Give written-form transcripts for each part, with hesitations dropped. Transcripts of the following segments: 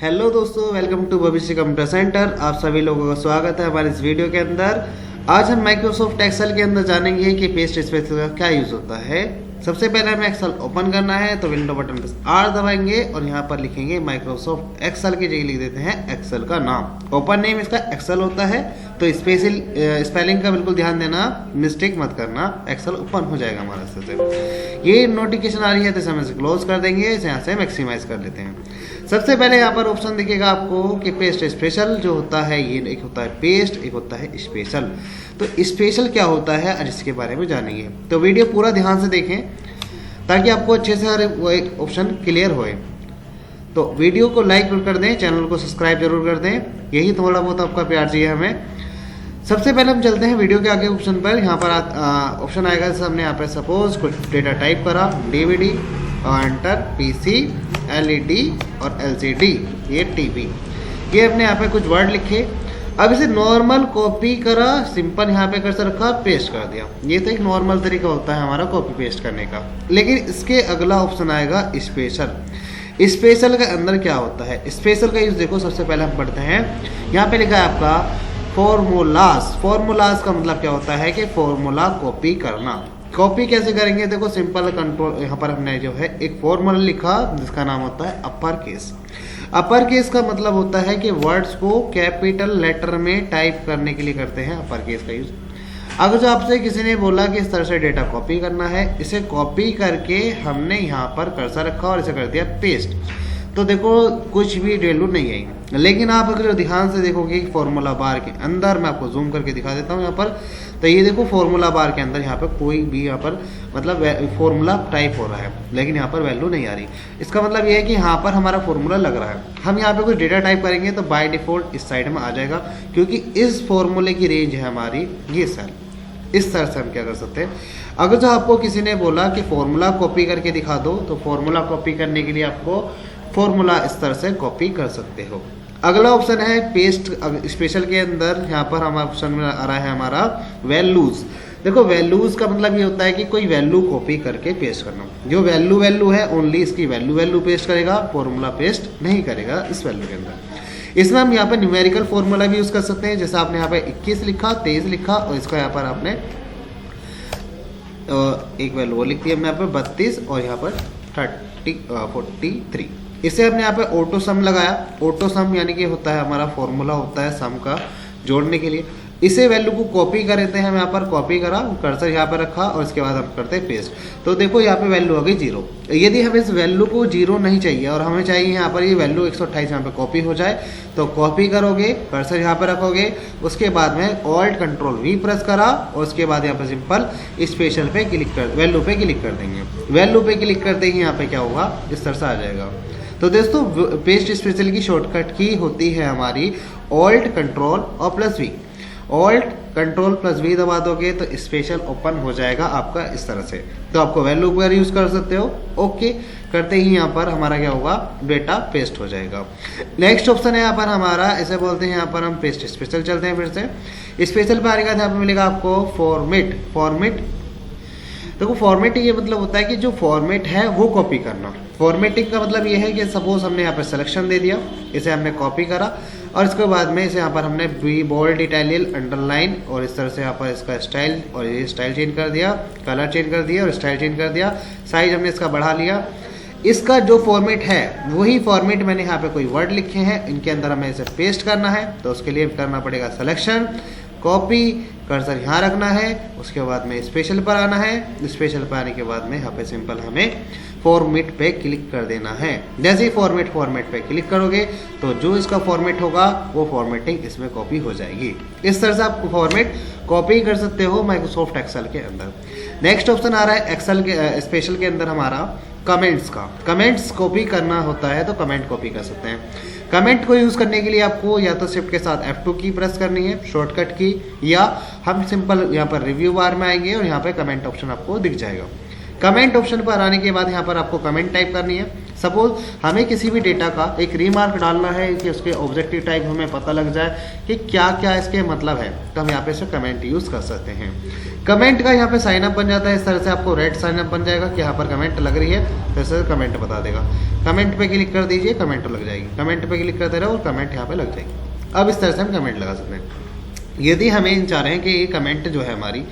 Hello दोस्तों, welcome to भविष्य computer centre. आप सभी लोगों का स्वागत है हमारे इस वीडियो के अंदर। आज हम माइक्रोसॉफ्ट एक्सेल के अंदर जानेंगे कि पेस्ट स्पेस का क्या यूज होता है। सबसे पहले हमें एक्सेल ओपन करना है तो विंडो बटन पर आर दबाएंगे और यहाँ पर लिखेंगे माइक्रोसॉफ्ट एक्सेल की जगह लिख देते हैं एक्सेल का नाम। ओपन नेम इसका एक्सेल होता है तो स्पेलिंग का बिल्कुल ध्यान देना, मिस्टेक मत करना, एक्सेल ओपन हो जाएगा हमारा से। ये नोटिफिकेशन आ रही है तो हम इसे क्लोज कर देंगे, यहाँ से मैक्सिमाइज कर लेते हैं। सबसे पहले यहाँ पर ऑप्शन दिखेगा आपको कि पेस्ट स्पेशल जो होता है, ये एक होता है पेस्ट, एक होता है स्पेशल। तो स्पेशल क्या होता है और इसके बारे में जानेंगे, तो वीडियो पूरा ध्यान से देखें ताकि आपको अच्छे से हर वो एक ऑप्शन क्लियर होए। तो वीडियो को लाइक कर दें, चैनल को सब्सक्राइब जरूर कर दें, यही थोड़ा बहुत आपका प्यार चाहिए हमें। सबसे पहले हम चलते हैं वीडियो के आगे ऑप्शन पर। यहाँ पर ऑप्शन आएगा जैसे हमने यहाँ पर सपोज कुछ डेटा टाइप करा, डीवीडी और एंटर, पीसी, एलईडी और एलसीडी, ये टीवी, ये अपने यहाँ पे कुछ वर्ड लिखे। अब इसे नॉर्मल कॉपी करा, सिंपल यहाँ पे कर्सर रखा, पेस्ट कर दिया। ये तो एक नॉर्मल तरीका होता है हमारा कॉपी पेस्ट करने का। लेकिन इसके अगला ऑप्शन आएगा स्पेशल। स्पेशल के अंदर क्या होता है, स्पेशल का यूज देखो। सबसे पहले हम पढ़ते हैं, यहाँ पे लिखा है आपका फॉर्मूलाज। फॉर्मूलाज का मतलब क्या होता है कि फॉर्मूला कॉपी करना। कॉपी कैसे करेंगे, देखो सिंपल कंट्रोल, यहाँ पर हमने जो है एक फॉर्मूला लिखा जिसका नाम होता है अपर केस। अपर केस का मतलब होता है कि वर्ड्स को कैपिटल लेटर में टाइप करने के लिए करते हैं अपर केस का यूज। अगर जो आपसे किसी ने बोला कि इस तरह से डेटा कॉपी करना है, इसे कॉपी करके हमने यहाँ पर कर्सर रखा और इसे कर दिया पेस्ट, तो देखो कुछ भी वैल्यू नहीं आई। लेकिन आप अगर ध्यान से देखोगे फॉर्मूला बार के अंदर, मैं आपको जूम करके दिखा देता हूँ यहाँ पर, तो ये देखो फॉर्मूला बार के अंदर यहाँ पर कोई भी यहाँ पर मतलब फॉर्मूला टाइप हो रहा है, लेकिन यहाँ पर वैल्यू नहीं आ रही। इसका मतलब ये है कि यहाँ पर हमारा फॉर्मूला लग रहा है। हम यहाँ पे कुछ डेटा टाइप करेंगे तो बाय डिफॉल्ट इस साइड में आ जाएगा, क्योंकि इस फॉर्मूले की रेंज है हमारी ये सेल। इस तरह से हम क्या कर सकते हैं, अगर जो आपको किसी ने बोला कि फॉर्मूला कॉपी करके दिखा दो, तो फॉर्मूला कॉपी करने के लिए आपको फॉर्मूला इस तरह से कॉपी कर सकते हो। अगला ऑप्शन है पेस्ट स्पेशल के अंदर। यहाँ पर हमारा ऑप्शन में आ रहा है हमारा वैल्यूज। देखो वैल्यूज का मतलब ये होता है कि कोई वैल्यू कॉपी करके पेस्ट करना। जो वैल्यू है ओनली इसकी वैल्यू पेस्ट करेगा, फॉर्मूला पेस्ट नहीं करेगा इस वैल्यू के अंदर। इसमें हम यहाँ पर न्यूमेरिकल फॉर्मूला भी यूज कर सकते हैं, जैसे आपने यहाँ पे 21 लिखा, 23 लिखा और इसका यहाँ पर आपने एक वैल्यू वो लिख दी हमने यहाँ पे 32 और यहाँ पर 43। इसे हमने यहाँ पे ऑटो सम लगाया। ऑटो सम यानी कि होता है हमारा फॉर्मूला होता है सम का जोड़ने के लिए। इसे वैल्यू को कॉपी कर देते हैं हम, यहाँ पर कॉपी करा, कर्सर यहाँ पर रखा और इसके बाद हम करते हैं पेस्ट। तो देखो यहाँ पे वैल्यू हो गई 0। यदि हमें इस वैल्यू को 0 नहीं चाहिए और हमें चाहिए यहाँ पर ये वैल्यू 128 यहाँ पे कॉपी हो जाए, तो कॉपी करोगे, कर्सर यहाँ पर रखोगे, उसके बाद में ऑल्ट कंट्रोल वी प्रेस करा और उसके बाद यहाँ पर सिंपल स्पेशल पे क्लिक कर, वैल्यू पे क्लिक कर देंगे। वैल्यू पे क्लिक करते ही यहाँ पे क्या होगा, इस तरह से आ जाएगा। तो दोस्तों पेस्ट स्पेशल की शॉर्टकट की होती है हमारी ऑल्ट कंट्रोल और plus V. Alt control plus V दबा दोगे तो स्पेशल ओपन हो जाएगा आपका इस तरह से। तो आपको वैल्यू पर यूज कर सकते हो। ओके करते ही यहाँ पर हमारा क्या होगा, डेटा पेस्ट हो जाएगा। नेक्स्ट ऑप्शन है यहाँ पर हमारा, इसे बोलते हैं यहाँ पर हम पेस्ट स्पेशल। चलते हैं फिर से स्पेशल पर आने का यहाँ पर मिलेगा आपको फॉर्मेट। देखो फॉर्मेटिंग ये मतलब होता है कि जो फॉर्मेट है वो कॉपी करना। फॉर्मेटिंग का मतलब ये है कि सपोज हमने यहाँ पर सिलेक्शन दे दिया, इसे हमने कॉपी करा और इसके बाद में इसे यहाँ पर हमने बी बोल्ड, इटालियन, अंडरलाइन और इस तरह से यहाँ पर इसका स्टाइल और ये स्टाइल चेंज कर दिया, कलर चेंज कर दिया और स्टाइल चेंज कर दिया, साइज हमने इसका बढ़ा लिया। इसका जो फॉर्मेट है वही फॉर्मेट मैंने यहाँ पे कोई वर्ड लिखे हैं, इनके अंदर हमें इसे पेस्ट करना है। तो उसके लिए करना पड़ेगा सिलेक्शन, कॉपी, कर्सर यहाँ रखना है, उसके बाद में स्पेशल पर आना है। स्पेशल पर आने के बाद में यहाँ पे सिंपल हमें फॉर्मेट पे क्लिक कर देना है। जैसे ही फॉर्मेट पे क्लिक करोगे तो जो इसका फॉर्मेट होगा वो फॉर्मेटिंग इसमें कॉपी हो जाएगी। इस तरह से आप फॉर्मेट कॉपी कर सकते हो माइक्रोसॉफ्ट एक्सेल के अंदर। नेक्स्ट ऑप्शन आ रहा है एक्सेल के स्पेशल के अंदर हमारा कमेंट्स का। कमेंट्स कॉपी करना होता है तो कमेंट कॉपी कर सकते हैं। कमेंट को यूज़ करने के लिए आपको या तो शिफ्ट के साथ F2 की प्रेस करनी है, शॉर्टकट की, या हम सिंपल यहाँ पर रिव्यू बार में आएंगे और यहाँ पे कमेंट ऑप्शन आपको दिख जाएगा। कमेंट ऑप्शन पर आने के बाद यहाँ पर आपको कमेंट टाइप करनी है। सपोज हमें किसी भी डेटा का एक रीमार्क डालना है कि उसके ऑब्जेक्टिव टाइप हमें पता लग जाए कि क्या क्या इसके मतलब है, तो हम यहाँ पे इसे कमेंट यूज़ कर सकते हैं। कमेंट का यहाँ पे साइन अप बन जाता है, इस तरह से आपको रेड साइन अप बन जाएगा कि यहाँ पर कमेंट लग रही है, जैसे कमेंट बता देगा। कमेंट पे क्लिक कर दीजिए, कमेंट लग जाएगी, कमेंट पे क्लिक करते रहो और कमेंट यहाँ पे लग जाएगी। अब इस तरह से हम कमेंट लगा सकते हैं। यदि हमें चाह रहे हैं कि ये कमेंट जो है हमारी,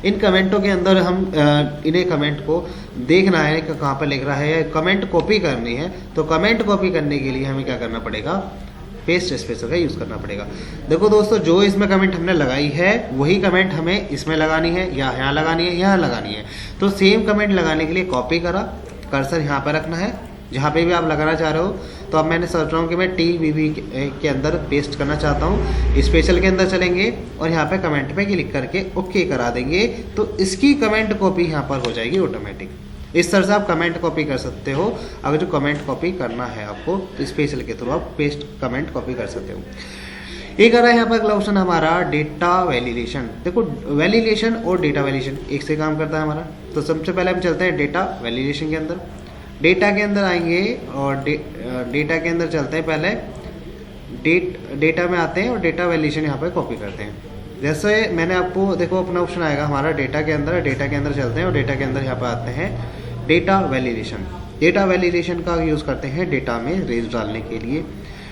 इन कमेंटों के अंदर हम इन्हें कमेंट को देखना है कि कहाँ पर लिख रहा है, या कमेंट कॉपी करनी है, तो कमेंट कॉपी करने के लिए हमें क्या करना पड़ेगा, पेस्ट स्पेस का यूज़ करना पड़ेगा। देखो दोस्तों, जो इसमें कमेंट हमने लगाई है वही कमेंट हमें इसमें लगानी है, या यहाँ लगानी है, यहाँ लगानी है। तो सेम कमेंट लगाने के लिए कॉपी करा, कर्सर यहाँ पर रखना है जहाँ पे भी आप लगाना चाह रहे हो। तो अब मैंने सोच रहा हूँ कि मैं TBB के अंदर पेस्ट करना चाहता हूँ, स्पेशल के अंदर चलेंगे और यहाँ पे कमेंट पे क्लिक करके ओके करा देंगे, तो इसकी कमेंट कॉपी यहाँ पर हो जाएगी ऑटोमेटिक। इस तरह से आप कमेंट कॉपी कर सकते हो। अगर जो कमेंट कॉपी करना है आपको, तो स्पेशल के थ्रू आप पेस्ट कमेंट कॉपी कर सकते हो। एक आ रहा है यहाँ पर अगला ऑप्शन हमारा डेटा वैलिडेशन। देखो, वैलिडेशन और डेटा वैलिडेशन एक से काम करता है हमारा। तो सबसे पहले हम चलते हैं डेटा वैलिडेशन के अंदर। डेटा के अंदर आएंगे और डेटा के अंदर चलते हैं, पहले डेटा में आते हैं और डेटा वैलिडेशन यहाँ पर कॉपी करते हैं। जैसे मैंने आपको, देखो अपना ऑप्शन आएगा हमारा डेटा के अंदर, डेटा के अंदर चलते हैं और डेटा के अंदर यहाँ पर आते हैं डेटा वैलिडेशन। डेटा वैलिडेशन का यूज़ करते हैं डेटा में रेंज डालने के लिए।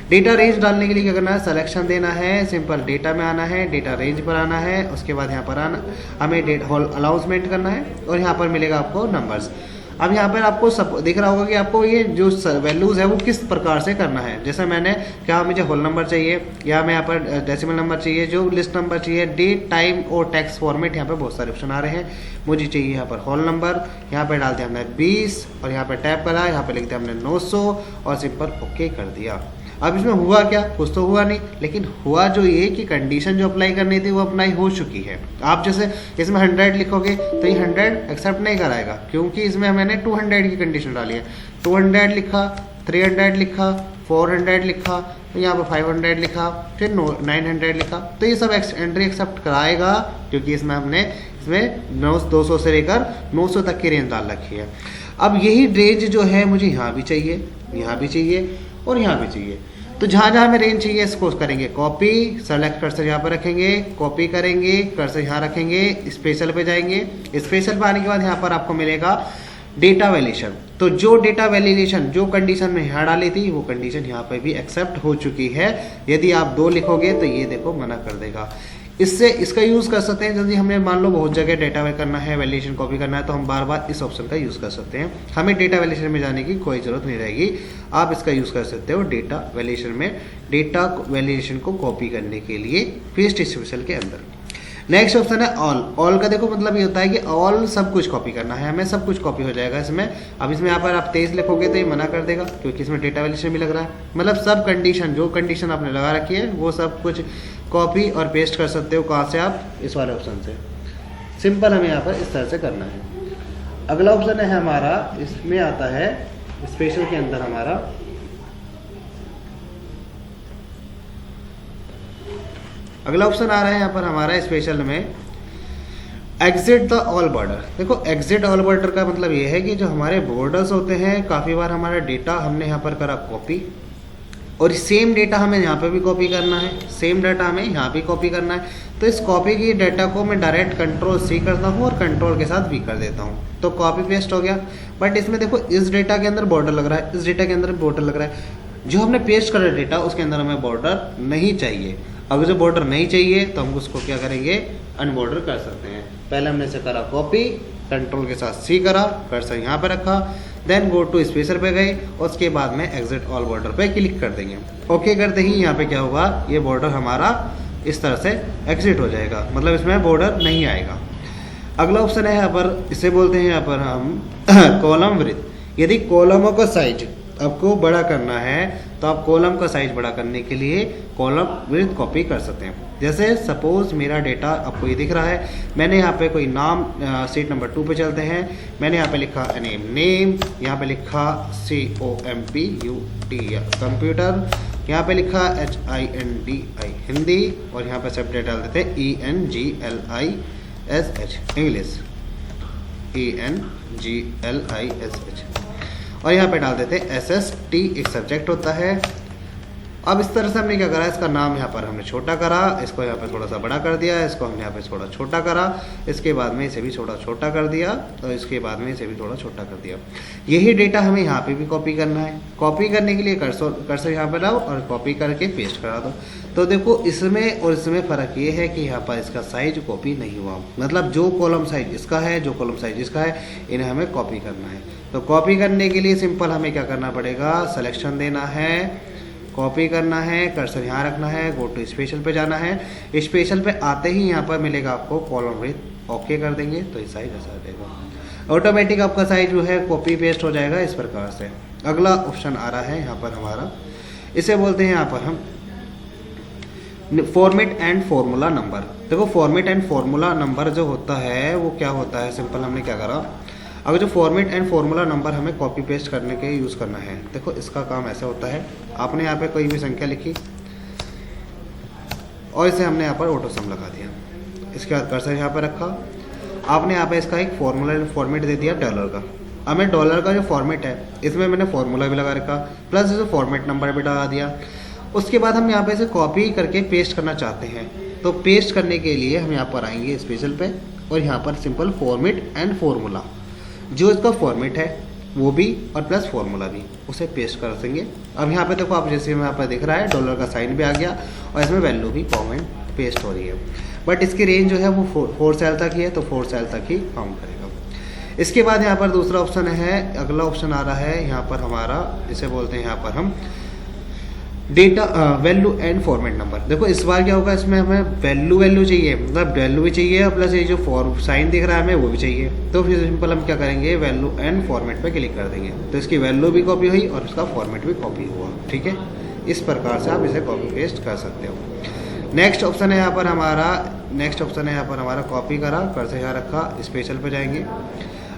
डेटा रेंज डालने के लिए क्या करना है, सिलेक्शन देना है, सिंपल डेटा में आना है, डेटा रेंज पर आना है, उसके बाद यहाँ पर आना हमें डेट होल अलाउंसमेंट करना है और यहाँ पर मिलेगा आपको नंबर्स। अब यहाँ पर आपको सब दिख रहा होगा कि आपको ये जो वैल्यूज़ है वो किस प्रकार से करना है। जैसे मैंने, क्या मुझे होल नंबर चाहिए या मैं यहाँ पर डेसिमल नंबर चाहिए, जो लिस्ट नंबर चाहिए, डेट, टाइम और टेक्स्ट फॉर्मेट, यहाँ पे बहुत सारे ऑप्शन आ रहे हैं। मुझे चाहिए यहाँ पर होल नंबर, यहाँ पे डालते हमने 20 और यहाँ पे टैप करा, यहाँ पे लिखते हमने 900 और सिंपल ओके कर दिया। अब इसमें हुआ क्या, कुछ तो हुआ नहीं, लेकिन हुआ जो ये कि कंडीशन जो अप्लाई करनी थी वो अप्लाई हो चुकी है। आप जैसे इसमें 100 लिखोगे तो ये 100 एक्सेप्ट नहीं कराएगा, क्योंकि इसमें मैंने 200 की कंडीशन डाली है। 200 लिखा, 300 लिखा, 400 लिखा, यहाँ पर 500 लिखा, फिर 900 लिखा, तो ये सब एंट्री एक्सेप्ट कराएगा, क्योंकि इसमें हमने इसमें 200 से लेकर 900 तक की रेंज डाल रखी है। अब यही रेंज जो है मुझे यहाँ भी चाहिए, यहाँ भी चाहिए और यहाँ भी चाहिए। तो जहाँ जहाँ हमें रेंज चाहिए इसको करेंगे कॉपी, सेलेक्ट कर्सर यहाँ पर रखेंगे, कॉपी करेंगे, कर्सर यहाँ रखेंगे, स्पेशल पे जाएंगे। स्पेशल पे आने के बाद यहाँ पर आपको मिलेगा डेटा वैलिडेशन। तो जो डेटा वैलिडेशन जो कंडीशन में यहाँ डाली थी वो कंडीशन यहाँ पर भी एक्सेप्ट हो चुकी है। यदि आप 2 लिखोगे तो ये देखो मना कर देगा। इससे इसका यूज़ कर सकते हैं, यदि हमने मान लो बहुत जगह डेटा करना है, वैलिडेशन कॉपी करना है, तो हम बार बार इस ऑप्शन का यूज़ कर सकते हैं। हमें डेटा वैलिडेशन में जाने की कोई ज़रूरत नहीं रहेगी। आप इसका यूज़ कर सकते हो डेटा वैलिडेशन में, डेटा वैलिडेशन को कॉपी करने के लिए पेस्ट स्पेशल के अंदर। नेक्स्ट ऑप्शन है ऑल। ऑल का देखो मतलब ये होता है कि ऑल सब कुछ कॉपी करना है हमें, सब कुछ कॉपी हो जाएगा इसमें। अब इसमें यहाँ पर आप 23 लिखोगे तो ये मना कर देगा, क्योंकि इसमें डेटा वैलिडेशन भी लग रहा है। मतलब सब कंडीशन, जो कंडीशन आपने लगा रखी है वो सब कुछ कॉपी और पेस्ट कर सकते हो। कहाँ से आप, इस वाले ऑप्शन से। सिंपल हमें यहाँ पर इस तरह से करना है। अगला ऑप्शन है हमारा, इसमें आता है स्पेशल के अंदर हमारा अगला ऑप्शन आ रहा है यहाँ पर हमारा स्पेशल में एग्जिट द ऑल बॉर्डर। देखो एग्जिट ऑल बॉर्डर का मतलब ये है कि जो हमारे बॉर्डर्स होते हैं, काफ़ी बार हमारा डेटा हमने यहाँ पर करा कॉपी, और सेम डेटा हमें यहाँ पे भी कॉपी करना है, सेम डाटा हमें यहाँ भी कॉपी करना है। तो इस कॉपी की डाटा को मैं डायरेक्ट Ctrl+C करता हूँ और कंट्रोल के साथ V कर देता हूँ, तो कॉपी पेस्ट हो गया। बट इसमें देखो इस डेटा के अंदर बॉर्डर लग रहा है, इस डेटा के अंदर बॉर्डर लग रहा है। जो हमने पेस्ट करा डेटा उसके अंदर हमें बॉर्डर नहीं चाहिए। अगर जो बॉर्डर नहीं चाहिए तो हम उसको क्या करेंगे, अनबॉर्डर कर सकते हैं। पहले हमने से करा कॉपी, कंट्रोल के साथ C करा, कर्सर यहाँ पे रखा, देन गो टू स्पेसर पे गए, उसके बाद में एग्जिट ऑल बॉर्डर पे क्लिक कर देंगे। ओके करते ही यहाँ पे क्या होगा, ये बॉर्डर हमारा इस तरह से एग्जिट हो जाएगा, मतलब इसमें बॉर्डर नहीं आएगा। अगला ऑप्शन है यहाँ पर, इसे बोलते हैं यहाँ पर हम कॉलम विड्थ। यदि कॉलमों का साइज आपको बड़ा करना है तो आप कॉलम का साइज बड़ा करने के लिए कॉलम विड्थ कॉपी कर सकते हैं। जैसे सपोज मेरा डेटा आपको ये दिख रहा है, मैंने यहाँ पे कोई नाम, सीट नंबर 2 पे चलते हैं, मैंने यहाँ पे लिखा नेम, यहाँ पे लिखा COMPUT कंप्यूटर, यहाँ पे लिखा HINDI हिंदी, और यहाँ पे सब्जेक्ट डाल देते हैं ENGLISH इंग्लिश, ENGLISH। और यहाँ पे डाल देते हैं SST, एक सब्जेक्ट होता है। अब इस तरह से हमने क्या करा, इसका नाम यहाँ पर हमने छोटा करा, इसको यहाँ पे थोड़ा सा बड़ा कर दिया, इसको हमने यहाँ पे थोड़ा छोटा करा, इसके बाद में इसे भी थोड़ा छोटा कर दिया, और इसके बाद में इसे भी थोड़ा छोटा कर दिया। यही डेटा हमें यहाँ पे भी कॉपी करना है। कॉपी करने के लिए कर्सर यहाँ पर लाओ और कॉपी करके पेस्ट करा दो। तो देखो इसमें और इसमें फ़र्क ये है कि यहाँ पर इसका साइज कॉपी नहीं हुआ, मतलब जो कॉलम साइज इसका है, जो कॉलम साइज इसका है, इन्हें हमें कॉपी करना है। तो कॉपी करने के लिए सिंपल हमें क्या करना पड़ेगा, सिलेक्शन देना है, कॉपी करना है, कर्सर यहाँ रखना है, गो टू स्पेशल पे जाना है। स्पेशल पे आते ही यहाँ पर मिलेगा आपको कॉलम विड्थ, ओके कर देंगे तो ये साइज ऐसा देगा, ऑटोमेटिक आपका साइज जो है कॉपी पेस्ट हो जाएगा इस प्रकार से। अगला ऑप्शन आ रहा है यहाँ पर हमारा, इसे बोलते हैं यहाँ पर हम फॉर्मेट एंड फॉर्मूला नंबर। देखो फॉर्मेट एंड फॉर्मूला नंबर जो होता है वो क्या होता है, सिंपल हमने क्या करा, अगर जो फॉर्मेट एंड फॉर्मूला नंबर हमें कॉपी पेस्ट करने के यूज़ करना है, देखो इसका काम ऐसा होता है, आपने यहाँ पे कोई भी संख्या लिखी और इसे हमने यहाँ पर ऑटो सम लगा दिया, इसके बाद कर्सर यहाँ पर रखा, आपने यहाँ पे इसका एक फॉर्मूला फॉर्मेट दे दिया डॉलर का। अब मैं डॉलर का जो फॉर्मेट है इसमें मैंने फॉर्मूला भी लगा रखा, प्लस जो फॉर्मेट नंबर भी लगा दिया। उसके बाद हम यहाँ पे इसे कॉपी करके पेस्ट करना चाहते हैं, तो पेस्ट करने के लिए हम यहाँ पर आएंगे स्पेशल पे और यहाँ पर सिंपल फॉर्मेट एंड फॉर्मूला, जो इसका फॉर्मेट है वो भी और प्लस फॉर्मूला भी, उसे पेस्ट कर देंगे। अब यहाँ पे देखो आप जैसे यहाँ पर दिख रहा है डॉलर का साइन भी आ गया और इसमें वैल्यू भी कॉमेंट पेस्ट हो रही है, बट इसकी रेंज जो है वो 4 सेल तक ही है, तो 4 सेल तक ही काउंट करेगा। इसके बाद यहाँ पर दूसरा ऑप्शन है, अगला ऑप्शन आ रहा है यहाँ पर हमारा, इसे बोलते हैं यहाँ पर हम data value and format number. देखो इस बार क्या होगा, इसमें हमें वैल्यू चाहिए, मतलब वैल्यू भी चाहिए और प्लस ये जो साइन दिख रहा है हमें वो भी चाहिए। तो फिर सिंपल हम क्या करेंगे, वैल्यू एंड फॉर्मेट पे क्लिक कर देंगे, तो इसकी वैल्यू भी कॉपी हुई और इसका फॉर्मेट भी कॉपी हुआ। ठीक है, इस प्रकार से आप इसे कॉपी पेस्ट कर सकते हो। नेक्स्ट ऑप्शन है यहाँ पर हमारा, कॉपी करा, कर्सर यहाँ रखा, स्पेशल पे जाएंगे।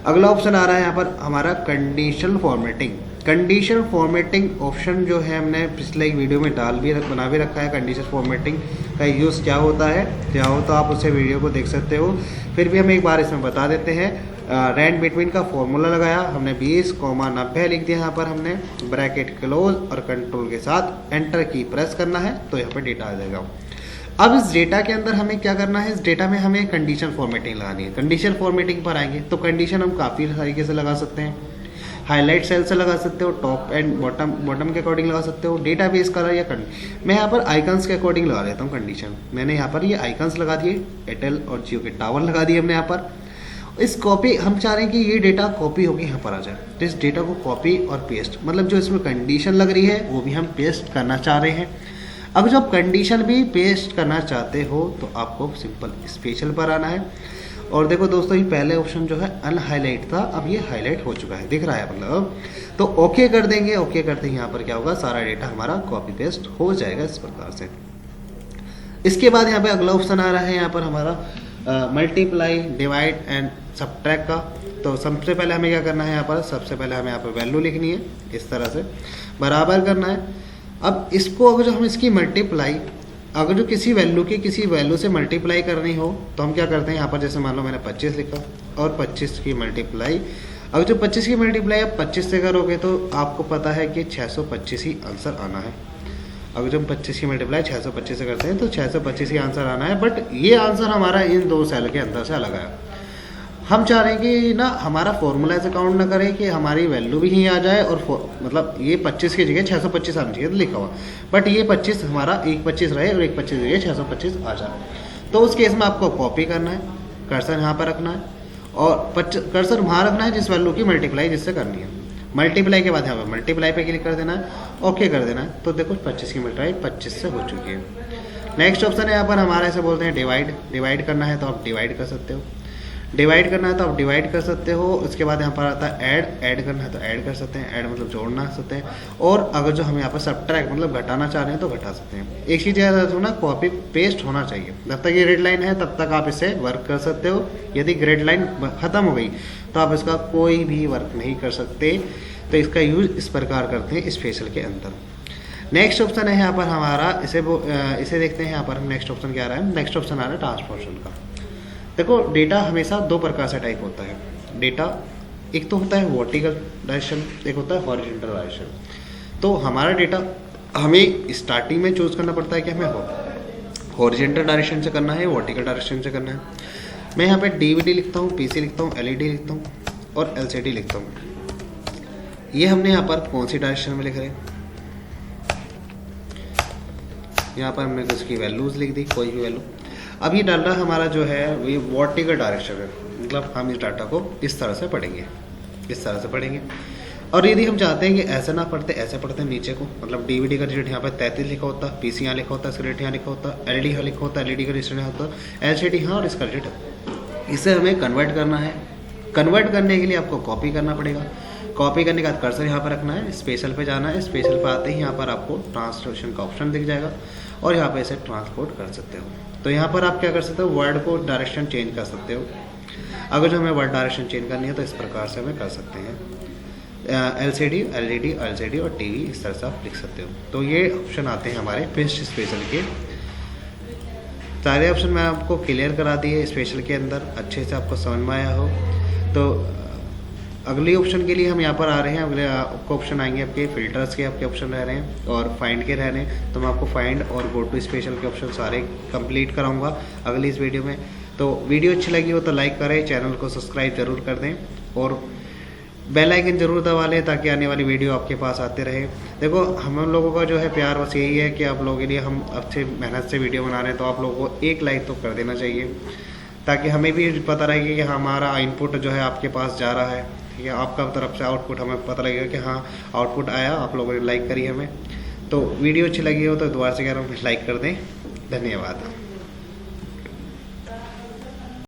अगला ऑप्शन आ रहा है यहाँ पर हमारा conditional formatting. Condition formatting option जो है हमने पिछले एक वीडियो में बना भी रखा है। कंडीशन फॉर्मेटिंग का यूज़ क्या होता है, चाहो तो आप उसे वीडियो को देख सकते हो, फिर भी हम एक बार इसमें बता देते हैं। रैंड बिटवीन का फॉर्मूला लगाया हमने 20,90 लिख दिया, यहाँ पर हमने ब्रैकेट क्लोज और कंट्रोल के साथ एंटर की प्रेस करना है तो यहाँ पर डेटा आ जाएगा। अब इस डेटा के अंदर हमें क्या करना है, इस डेटा में हमें कंडीशन फॉर्मेटिंग लगानी है। कंडीशन फॉर्मेटिंग पर आएंगे तो कंडीशन हम काफ़ी तरीके से लगा सकते हैं, हाईलाइट सेल से लगा सकते हो, टॉप एंड बॉटम के अकॉर्डिंग लगा सकते हो, डेटा बेस कलर या मैं यहाँ पर आइकन्स के अकॉर्डिंग लगा देता हूँ कंडीशन। मैंने यहाँ पर ये आइकन्स लगा दिए, एयरटेल और जियो के टावर लगा दिए हमने यहाँ पर। इस कॉपी हम चाह रहे हैं कि ये डेटा कॉपी होकर यहाँ पर आ जाए, तो इस डेटा को कॉपी और पेस्ट, मतलब जो इसमें कंडीशन लग रही है वो भी हम पेस्ट करना चाह रहे हैं। अब जब कंडीशन भी पेस्ट करना चाहते हो तो आपको सिंपल स्पेशल पर आना है। और देखो दोस्तों, ये पहले ऑप्शन जो है अनहाईलाइट था, अब ये हाईलाइट हो चुका है, दिख रहा है मतलब, तो ओके कर देंगे। ओके करते ही यहाँ पर क्या होगा, सारा डेटा हमारा कॉपी पेस्ट हो जाएगा इस प्रकार से। इसके बाद यहाँ पे अगला ऑप्शन आ रहा है यहाँ पर हमारा मल्टीप्लाई, डिवाइड एंड सबट्रैक्ट का। तो सबसे पहले हमें क्या करना है, यहाँ पर सबसे पहले हमें यहाँ पर वैल्यू लिखनी है, इस तरह से बराबर करना है। अब इसको अगर जो हम इसकी मल्टीप्लाई, अगर जो किसी वैल्यू से मल्टीप्लाई करनी हो तो हम क्या करते हैं, यहाँ पर जैसे मान लो मैंने 25 लिखा और 25 की मल्टीप्लाई, अगर जो 25 की मल्टीप्लाई आप 25 से करोगे तो आपको पता है कि 625 ही आंसर आना है। अगर जो हम 25 की मल्टीप्लाई 625 से करते हैं तो 625 ही आंसर आना है, बट ये आंसर हमारा इन 2 सेल के अंदर से अलग आया। हम चाह रहे हैं कि ना हमारा फॉर्मूला ऐसे काउंट ना करें कि हमारी वैल्यू भी यहीं आ जाए और मतलब ये 25 की जगह 625 आना चाहिए तो लिखा हुआ, बट ये 25 हमारा एक 25 रहे और एक 25 जगह 625 आ जाए। तो उस केस में आपको कॉपी करना है, कर्सर यहाँ पर रखना है और कर्सर वहाँ रखना है जिस वैल्यू की मल्टीप्लाई जिससे करनी है। मल्टीप्लाई के बाद यहाँ पर मल्टीप्लाई पे क्लिक कर देना है, ओके कर देना है। तो देखो 25 की मल्टीप्लाई 25 से हो चुकी है। नेक्स्ट ऑप्शन है यहाँ पर हमारा, ऐसे बोलते हैं डिवाइड करना है तो आप डिवाइड कर सकते हो, डिवाइड करना है तो आप डिवाइड कर सकते हो। उसके बाद यहाँ पर आता है ऐड करना है तो ऐड कर सकते हैं, ऐड मतलब जोड़ना सकते हैं। और अगर जो हम यहाँ पर सबट्रैक्ट मतलब घटाना चाह रहे हैं तो घटा सकते हैं। एक चीज़ याद रखो ना, कॉपी पेस्ट होना चाहिए। जब तक ये रेड लाइन है तब तक आप इसे वर्क कर सकते हो, यदि रेड लाइन खत्म हो गई तो आप इसका कोई भी वर्क नहीं कर सकते। तो इसका यूज इस प्रकार करते हैं स्पेशल के अंदर। नेक्स्ट ऑप्शन है यहाँ पर हमारा, इसे देखते हैं यहाँ पर हम नेक्स्ट ऑप्शन क्या आ रहा है। नेक्स्ट ऑप्शन आ रहा है ट्रांसपोर्टेशन का। देखो डेटा हमेशा 2 प्रकार से टाइप होता है, डेटा एक तो होता है वर्टिकल डायरेक्शन, एक होता है हॉरिजॉन्टल डायरेक्शन। तो हमारा डेटा हमें स्टार्टिंग में चूज करना पड़ता है कि हमें हॉरिजॉन्टल डायरेक्शन से करना है, वर्टिकल डायरेक्शन से करना है। मैं यहाँ पे डीवीडी लिखता हूँ, पीसी लिखता हूँ, एलईडी लिखता हूँ और एलसीडी लिखता हूँ। ये हमने यहाँ पर कौन सी डायरेक्शन में लिख रहे हैं, यहाँ पर हमने उसकी वैल्यूज लिख दी, कोई भी वैल्यू। अब ये डाटा हमारा जो है ये वर्टिकल डायरेक्शन है, मतलब हम इस डाटा को इस तरह से पढ़ेंगे, इस तरह से पढ़ेंगे। और यदि हम चाहते हैं कि ऐसे ना पढ़ते, ऐसे पढ़ते हैं नीचे को, मतलब डीवीडी का रेट यहाँ पर 33 लिखा होता है, पीसी यहाँ लिखा होता है, इसका रेट यहाँ लिखा होता है, एलईडी यहाँ लिखा होता है, एलईडी का रेट यहाँ होता है, एलसीडी यहाँ और इसका रेट। इसे हमें कन्वर्ट करना है। कन्वर्ट करने के लिए आपको कॉपी करना पड़ेगा। कॉपी करने के बाद कर्सर यहाँ पर रखना है, स्पेशल पे जाना है। स्पेशल पे आते ही यहाँ पर आपको ट्रांसलेशन का ऑप्शन दिख जाएगा और यहाँ पे इसे ट्रांसपोर्ट कर सकते हो। तो यहाँ पर आप क्या कर सकते हो, वर्ड को डायरेक्शन चेंज कर सकते हो। अगर जो हमें वर्ड डायरेक्शन चेंज करनी है तो इस प्रकार से हमें कर सकते हैं। एलसीडी, एलईडी, एलसीडी और टीवी, इस तरह से आप लिख सकते हो। तो ये ऑप्शन आते हैं हमारे पेस्ट स्पेशल के। सारे ऑप्शन मैं आपको क्लियर करा दिए स्पेशल के अंदर, अच्छे से आपको समझ में आया हो। तो अगले ऑप्शन के लिए हम यहाँ पर आ रहे हैं। अगले आपको ऑप्शन आएंगे आपके फिल्टर्स के, आपके ऑप्शन रह रहे हैं और फाइंड के रह रहे हैं। तो मैं आपको फाइंड और गो टू स्पेशल के ऑप्शन सारे कंप्लीट कराऊंगा अगली इस वीडियो में। तो वीडियो अच्छी लगी हो तो लाइक करें, चैनल को सब्सक्राइब जरूर कर दें और बेल आइकन जरूर दबा लें ताकि आने वाली वीडियो आपके पास आते रहे। देखो हम लोगों का जो है प्यार बस यही है कि आप लोगों के लिए हम अच्छे मेहनत से वीडियो बना रहे हैं, तो आप लोगों को एक लाइक तो कर देना चाहिए ताकि हमें भी पता रहेगा कि हमारा इनपुट जो है आपके पास जा रहा है, ठीक है। आपका तरफ से आउटपुट हमें पता लगेगा कि हाँ आउटपुट आया, आप लोगों ने लाइक करी हमें। तो वीडियो अच्छी लगी हो तो दोबारा से कह रहा हूँ लाइक कर दें। धन्यवाद।